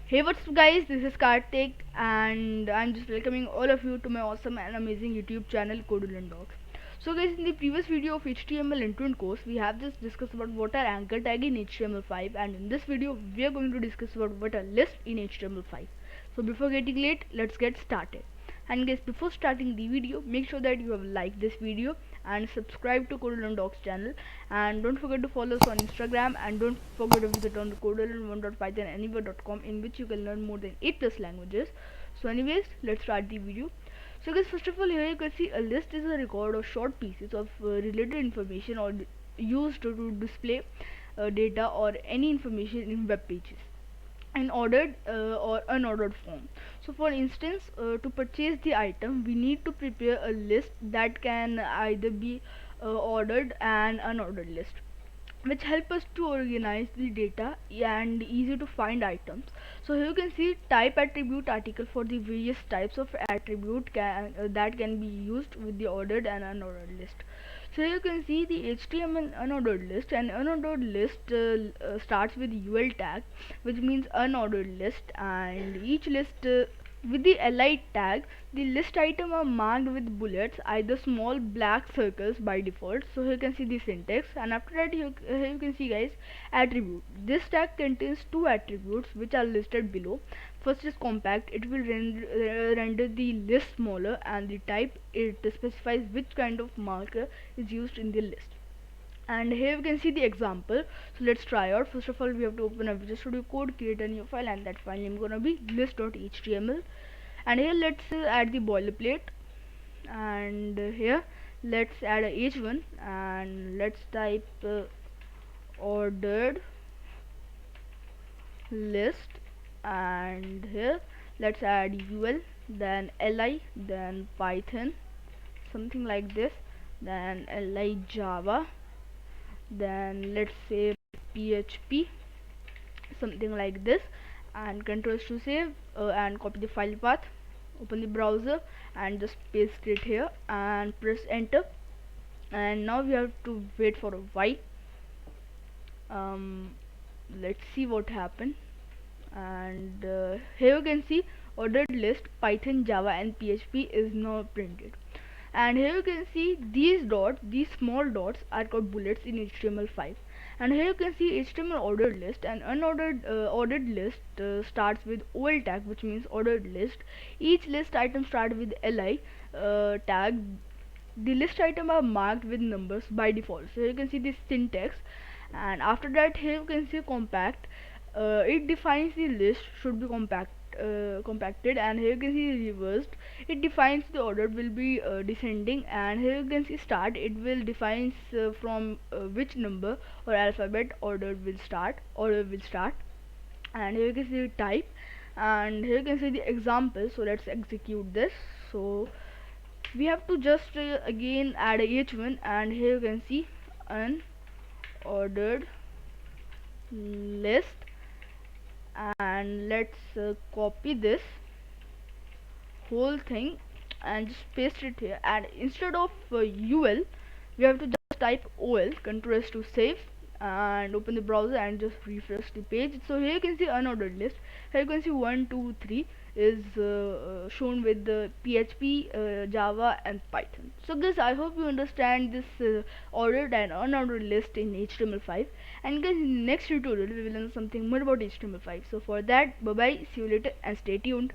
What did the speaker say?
Hey, what's up, guys? This is Karthik, and I'm just welcoming all of you to my awesome and amazing YouTube channel, Codul Dogs. So, guys, in the previous video of HTML intro course, we have just discussed about what are anchor tag in HTML5, and in this video, we are going to discuss about what are list in HTML5. So, before getting late, let's get started. And guys, before starting the video, make sure that you have liked this video and subscribe to Codul Dogs channel, and don't forget to follow us on Instagram, and don't forget to visit on the codel1.pythonanywhere.com, in which you can learn more than 8 plus languages. So anyways, let's start the video. So guys, first of all, here you can see a list is a record of short pieces of related information or used to display data or any information in web pages in ordered or unordered form. So for instance, to purchase the item, we need to prepare a list that can either be ordered and unordered list, which help us to organize the data and easy to find items. So here you can see type attribute article for the various types of attribute that can be used with the ordered and unordered list. So here you can see the HTML unordered list, and unordered list starts with UL tag, which means unordered list, and each list with the li tag, the list item are marked with bullets, either small black circles by default. So here you can see the syntax, and after that here you can see, guys, attribute. This tag contains two attributes which are listed below. First is compact, it will render the list smaller, and the type, it specifies which kind of marker is used in the list. And here we can see the example. So let's try out. First of all, we have to open a Visual Studio Code, create a new file, and that file name is gonna be list.html. And here let's add the boilerplate, and here let's add a h1, and let's type ordered list, and here let's add ul, then li, then python, something like this, then li java, then let's say php, something like this, and control S to save, and copy the file path, open the browser and just paste it here and press enter. And now we have to wait for a while. Let's see what happened. And here you can see ordered list, python, java and php is now printed. And here you can see these dots, these small dots are called bullets in HTML5. And here you can see HTML ordered list, and unordered ordered list starts with OL tag, which means ordered list. Each list item starts with li tag. The list item are marked with numbers by default. So you can see this syntax, and after that here you can see compact. It defines the list should be compacted, and here you can see reversed. It defines the order will be descending, and here you can see start. It will defines from which number or alphabet order will start. And here you can see type, and here you can see the example. So let's execute this. So we have to just again add a h1, and here you can see unordered list, and let's copy this whole thing and just paste it here, and instead of ul, we have to just type ol, control S to save, and open the browser and just refresh the page. So here you can see unordered list. Here you can see 1 2 3 is shown with the php, java and python. So guys, I hope you understand this ordered and unordered list in HTML5. And guys, in next tutorial we will learn something more about HTML5. So for that, bye bye, see you later and stay tuned.